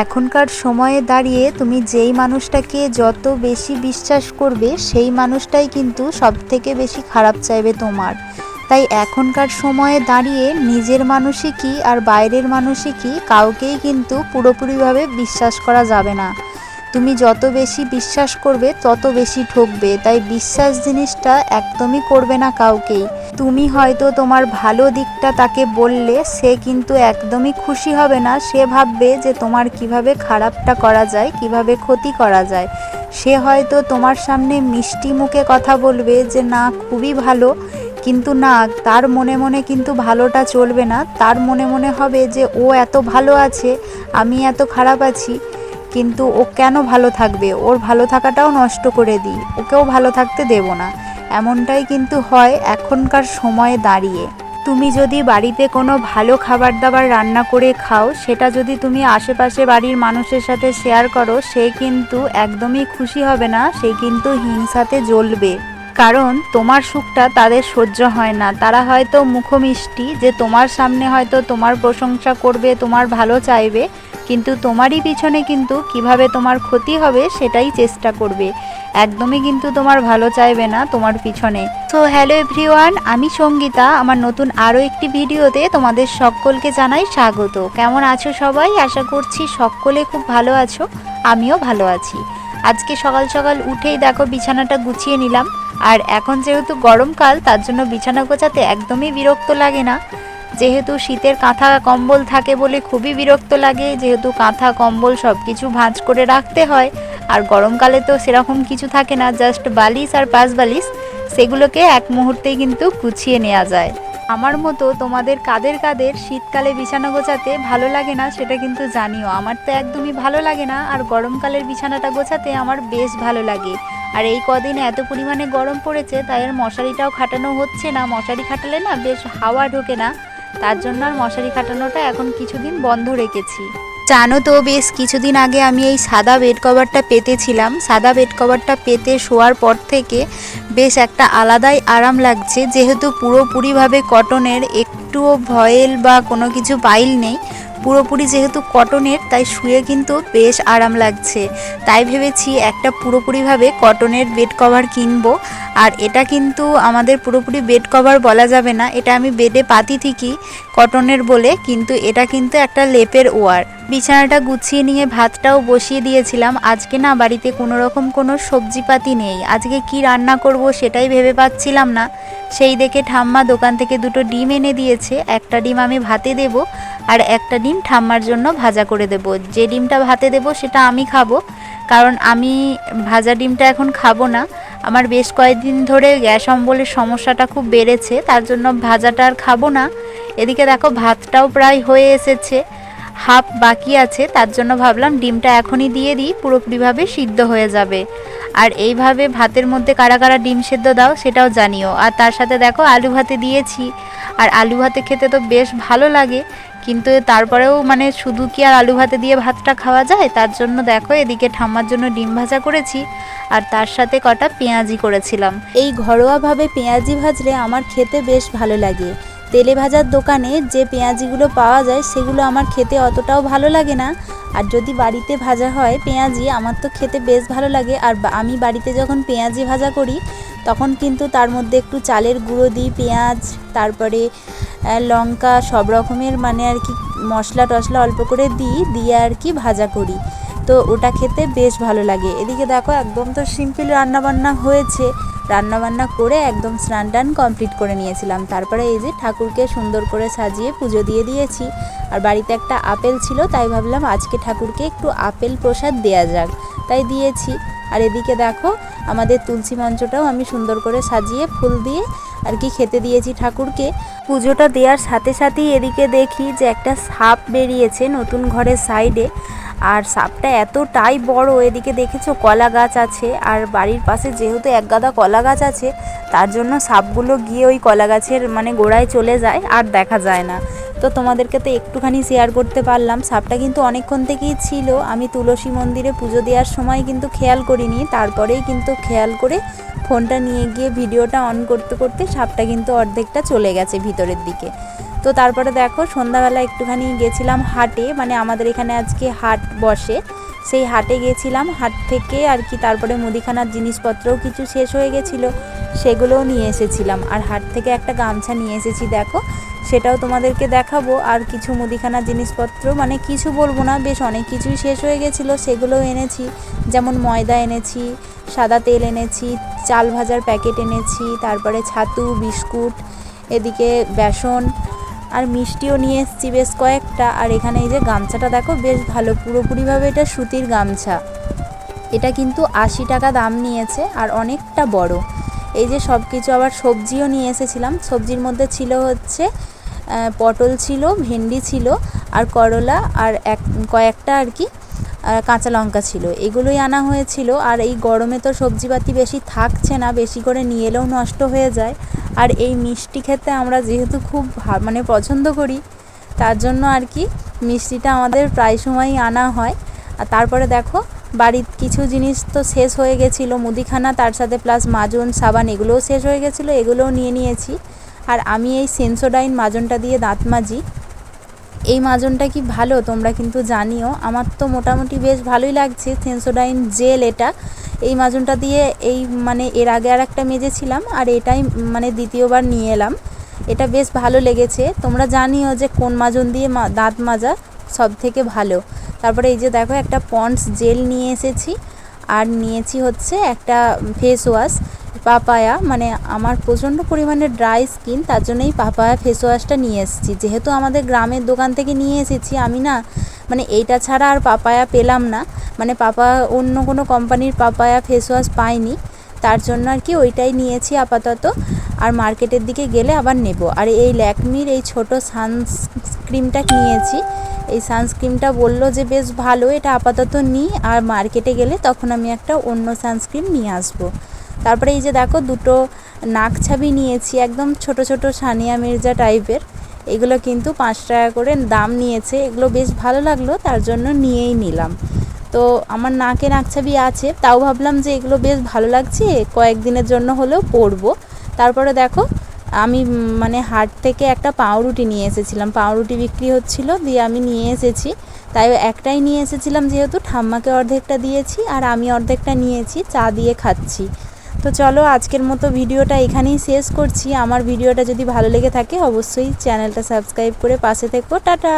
এখনকার সময়ে দাঁড়িয়ে তুমি যেই মানুষটাকে যত বেশি বিশ্বাস করবে সেই মানুষটাই কিন্তু সবথেকে বেশি খারাপ চাইবে তোমার। তাই এখনকার সময়ে দাঁড়িয়ে নিজের মানুষই কি আর বাইরের মানুষই কি কাউকেই কিন্তু পুরোপুরিভাবে বিশ্বাস করা যাবে না। তুমি যত বেশি বিশ্বাস করবে তত বেশি ঠকবে। তাই বিশ্বাস জিনিসটা একদমই করবে না কাউকেই। তুমি হয়তো তোমার ভালো দিকটা তাকে বললে সে কিন্তু একদমই খুশি হবে না। সে ভাববে যে তোমার কিভাবে খারাপটা করা যায়, কিভাবে ক্ষতি করা যায়। সে হয়তো তোমার সামনে মিষ্টি মুখে কথা বলবে যে না খুবই ভালো, কিন্তু না, তার মনে মনে কিন্তু ভালোটা চলবে না। তার মনে মনে হবে যে ও এত ভালো আছে, আমি এত খারাপ আছি, কিন্তু ও কেন ভালো থাকবে, ওর ভালো থাকাটাও নষ্ট করে দিই, ওকেও ভালো থাকতে দেব না। এমনটাই কিন্তু হয় এখনকার সময়ে দাঁড়িয়ে। তুমি যদি বাড়িতে কোনো ভালো খাবার দাবার রান্না করে খাও, সেটা যদি তুমি আশেপাশে বাড়ির মানুষের সাথে শেয়ার করো, সে কিন্তু একদমই খুশি হবে না, সে কিন্তু হিংসাতে জ্বলবে। কারণ তোমার সুখটা তাদের সহ্য হয় না। তারা হয়তো মুখমিষ্টি যে তোমার সামনে হয়তো তোমার প্রশংসা করবে, তোমার ভালো চাইবে, কিন্তু তোমারই পিছনে কিন্তু কিভাবে তোমার ক্ষতি হবে সেটাই চেষ্টা করবে। একদমই কিন্তু তোমার ভালো চাইবে না তোমার পিছনে। সো হ্যালো এভরিওয়ান, আমি সঙ্গীতা। আমার নতুন আরও একটি ভিডিওতে তোমাদের সকলকে জানাই স্বাগত। কেমন আছো সবাই? আশা করছি সকলে খুব ভালো আছো, আমিও ভালো আছি। আজকে সকাল সকাল উঠেই দেখো বিছানাটা গুছিয়ে নিলাম। আর এখন যেহেতু গরমকাল, তার জন্য বিছানা গোছাতে একদমই বিরক্ত লাগে না। যেহেতু শীতের কাঁথা কম্বল থাকে বলে খুবই বিরক্ত লাগে, যেহেতু কাঁথা কম্বল সব কিছু ভাঁজ করে রাখতে হয়। আর গরমকালে তো সেরকম কিছু থাকে না, জাস্ট বালিশ আর পাশ বালিশ, সেগুলোকে এক মুহূর্তেই কিন্তু গুছিয়ে নেওয়া যায়। আমার মতো তোমাদের কাদের কাদের শীতকালে বিছানা গোছাতে ভালো লাগে না সেটা কিন্তু জানিও। আমার তো একদমই ভালো লাগে না, আর গরমকালের বিছানাটা গোছাতে আমার বেশ ভালো লাগে। আর এই কদিনে এত পরিমাণে গরম পড়েছে, তাই আর মশারিটাও খাটানো হচ্ছে না। মশারি খাটালে না বেশ হাওয়া ঢোকে না, তার জন্য আর মশারি খাটানোটা এখন কিছুদিন বন্ধ রেখেছি। জানো তো, বেশ কিছুদিন আগে আমি এই সাদা বেড কভারটা পেতেছিলাম। সাদা বেড কভারটা পেতে শোয়ার পর থেকে বেশ একটা আলাদাই আরাম লাগছে। যেহেতু পুরোপুরিভাবে কটনের, একটুও ভয়েল বা কোনো কিছু পাইল নেই, পুরোপুরি যেহেতু কটনের, তাই শুয়ে কিন্তু বেশ আরাম লাগছে। তাই ভেবেছি একটা পুরোপুরিভাবে কটনের বেড কভার কিনবো। আর এটা কিন্তু আমাদের পুরোপুরি বেড কভার বলা যাবে না, এটা আমি বেডে পাতি ঠিকই কটনের বলে, কিন্তু এটা কিন্তু একটা লেপের ওয়ার। বিছানাটা গুছিয়ে নিয়ে ভাতটাও বসিয়ে দিয়েছিলাম। আজকে না বাড়িতে কোনো রকম কোনো সবজিপাতি নেই। আজকে কি রান্না করব সেটাই ভেবে পাচ্ছিলাম না। সেই দেখে ঠাম্মা দোকান থেকে দুটো ডিম এনে দিয়েছে। একটা ডিম আমি ভাতে দেব, আর একটা ডিম ঠাম্মার জন্য ভাজা করে দেব। যে ডিমটা ভাতে দেব সেটা আমি খাবো, কারণ আমি ভাজা ডিমটা এখন খাবো না। আমার বেশ কয়েকদিন ধরে গ্যাস অম্বলের সমস্যাটা খুব বেড়েছে, তার জন্য ভাজাটা আর খাবো না। এদিকে দেখো ভাতটাও প্রায় হয়ে এসেছে, হাফ বাকি আছে, তার জন্য ভাবলাম ডিমটা এখনই দিয়ে দিই, পুরোপুরিভাবে সিদ্ধ হয়ে যাবে। আর এইভাবে ভাতের মধ্যে কারা কারা ডিম সেদ্ধ দাও সেটাও জানিও। আর তার সাথে দেখো আলু ভাতে দিয়েছি। আর আলু ভাতে খেতে তো বেশ ভালো লাগে, কিন্তু তারপরেও মানে শুধু কি আর আলু ভাতে দিয়ে ভাতটা খাওয়া যায়? তার জন্য দেখো এদিকে ঠাম্মার জন্য ডিম ভাজা করেছি, আর তার সাথে কটা পেঁয়াজি করেছিলাম। এই ঘরোয়াভাবে পেঁয়াজি ভাজলে আমার খেতে বেশ ভালো লাগে। তেলে ভাজার দোকানে যে পেঁয়াজিগুলো পাওয়া যায় সেগুলো আমার খেতে অতটাও ভালো লাগে না। আর যদি বাড়িতে ভাজা হয় পেঁয়াজি, আমার তো খেতে বেশ ভালো লাগে। আর আমি বাড়িতে যখন পেঁয়াজি ভাজা করি তখন কিন্তু তার মধ্যে একটু চালের গুঁড়ো দিই, পেঁয়াজ, তারপরে লঙ্কা, সব রকমের মানে আর কি মশলা টশলা অল্প করে দিয়ে আর কি ভাজা করি। তো ওটা খেতে বেশ ভালো লাগে। এদিকে দেখো একদম তো সিম্পল রান্নাবান্না হয়েছে। রান্নাবান্না করে একদম স্নান টান কমপ্লিট করে নিয়েছিলাম। তারপরে এই যে ঠাকুরকে সুন্দর করে সাজিয়ে পুজো দিয়ে দিয়েছি। আর বাড়িতে একটা আপেল ছিল, তাই ভাবলাম আজকে ঠাকুরকে একটু আপেল প্রসাদ দেয়া যাক, তাই দিয়েছি। আর এদিকে দেখো আমাদের তুলসী মঞ্চটাও আমি সুন্দর করে সাজিয়ে ফুল দিয়ে আর কি খেতে দিয়েছি ঠাকুরকে। পুজোটা দেওয়ার সাথে সাথেই এদিকে দেখি যে একটা সাপ বেরিয়েছে নতুন ঘরের সাইডে। আর সাপটা এতটাই বড়, এদিকে দেখেছো কলা গাছ আছে, আর বাড়ির পাশে যেহেতু এক গাদা কলা গাছ আছে, তার জন্য সাপগুলো গিয়ে ওই কলা গাছের মানে গোড়ায় চলে যায়, আর দেখা যায় না। তো তোমাদেরকে তো একটুখানি শেয়ার করতে পারলাম। সাপটা কিন্তু অনেকক্ষণ থেকেই ছিল, আমি তুলসী মন্দিরে পুজো দেওয়ার সময় কিন্তু খেয়াল করিনি, তারপরেই কিন্তু খেয়াল করে ফোনটা নিয়ে গিয়ে ভিডিওটা অন করতে করতে সাপটা কিন্তু অর্ধেকটা চলে গেছে ভিতরের দিকে। তো তারপরে দেখো সন্ধ্যাবেলা একটুখানি গেছিলাম হাটে, মানে আমাদের এখানে আজকে হাট বসে, সেই হাটে গেছিলাম। হাট থেকে আর কি তারপরে মুদিখানার জিনিসপত্রও কিছু শেষ হয়ে গেছিলো, সেগুলোও নিয়ে এসেছিলাম। আর হাট থেকে একটা গামছা নিয়ে এসেছি, দেখো সেটাও তোমাদেরকে দেখাবো। আর কিছু মুদিখানার জিনিসপত্র, মানে কিছু বলবো না, বেশ অনেক কিছুই শেষ হয়ে গেছিলো, সেগুলোও এনেছি। যেমন ময়দা এনেছি, সাদা তেল এনেছি, চাল ভাজার প্যাকেট এনেছি, তারপরে ছাতু, বিস্কুট, এদিকে বেসন আর মিষ্টিও নিয়ে এসেছি বেশ কয়েকটা। আর এখানে এই যে গামছাটা দেখো, বেশ ভালো, পুরোপুরিভাবে এটা সুতির গামছা। এটা কিন্তু 80 টাকা দাম নিয়েছে আর অনেকটা বড়। এই যে সব কিছু, আবার সবজিও নিয়ে এসেছিলাম। সবজির মধ্যে ছিল হচ্ছে পটল ছিল, ভেন্ডি ছিল, আর করলা, আর কয়েকটা আর কি কাঁচা লঙ্কা ছিল, এগুলোই আনা হয়েছিল। আর এই গরমে তো সবজিপাতি বেশি থাকছে না, বেশি করে নিয়ে এলেও নষ্ট হয়ে যায়। আর এই মিষ্টি খেতে আমরা যেহেতু খুব মানে পছন্দ করি, তার জন্য আর কি মিষ্টিটা আমাদের প্রায় সময়ই আনা হয়। আর তারপরে দেখো বাড়ির কিছু জিনিস তো শেষ হয়ে গেছিলো, মুদিখানা, তার সাথে প্লাস মাজন, সাবান, এগুলোও শেষ হয়ে গেছিলো, এগুলোও নিয়ে নিয়েছি। আর আমি এই সেন্সোডাইন মাজনটা দিয়ে দাঁত মাজি। এই মাজনটা কি ভালো তোমরা কিন্তু জানিও, আমার তো মোটামুটি বেশ ভালোই লাগছে। সেন্সোডাইন জেল এটা, এই মাজনটা দিয়ে এই মানে এর আগে আর একটা মেজেছিলাম, আর এটাই মানে দ্বিতীয়বার নিয়ে এলাম। এটা বেশ ভালো লেগেছে। তোমরা জানিও যে কোন মাজন দিয়ে দাঁত মাজা সব থেকে ভালো। তারপরে এই যে দেখো একটা পন্ডস জেল নিয়ে এসেছি, আর নিয়েছি হচ্ছে একটা ফেস ওয়াশ পাপায়া, মানে আমার প্রচণ্ড পরিমাণে ড্রাই স্কিন, তার জন্য এই পাপায়া ফেস ওয়াশটা নিয়ে এসেছি। যেহেতু আমাদের গ্রামের দোকান থেকে নিয়ে এসেছি, আমি না মানে এইটা ছাড়া আর পাপায়া পেলাম না, মানে অন্য কোনো কোম্পানির পাপায়া ফেস ওয়াশ পাইনি, তার জন্য আর কি ওইটাই নিয়েছি আপাতত। আর মার্কেটের দিকে গেলে আবার নেব। আর এই ল্যাকমির এই ছোট সানস্ক্রিমটা নিয়েছি। এই সানস্ক্রিমটা বললো যে বেশ ভালো, এটা আপাতত নিই, আর মার্কেটে গেলে তখন আমি একটা অন্য সানস্ক্রিম নিয়ে আসবো। তারপরে এই যে দেখো দুটো নাক ছাবি নিয়েছি, একদম ছোট ছোট সানিয়া মির্জা টাইপের। এগুলো কিন্তু 5 টাকা করে দাম নিয়েছে, এগুলো বেশ ভালো লাগলো, তার জন্য নিয়েই নিলাম। তো আমার নাকে নাক ছাবি আছে, তাও ভাবলাম যে এগুলো বেশ ভালো লাগছে, কয়েকদিনের জন্য হলেও পরবো। তারপরে দেখো আমি মানে হাট থেকে একটা পাউরুটি নিয়ে এসেছিলাম, পাউরুটি বিক্রি হচ্ছিলো, দিয়ে আমি নিয়ে এসেছি। তাই একটাই নিয়ে এসেছিলাম, যেহেতু ঠাম্মাকে অর্ধেকটা দিয়েছি আর আমি অর্ধেকটা নিয়েছি, চা দিয়ে খাচ্ছি। তো চলো আজকের মতো ভিডিওটা এখানেই শেষ করছি। আমার ভিডিওটা যদি ভালো লেগে থাকে অবশ্যই চ্যানেলটা সাবস্ক্রাইব করে পাশে থেকো। টাটা।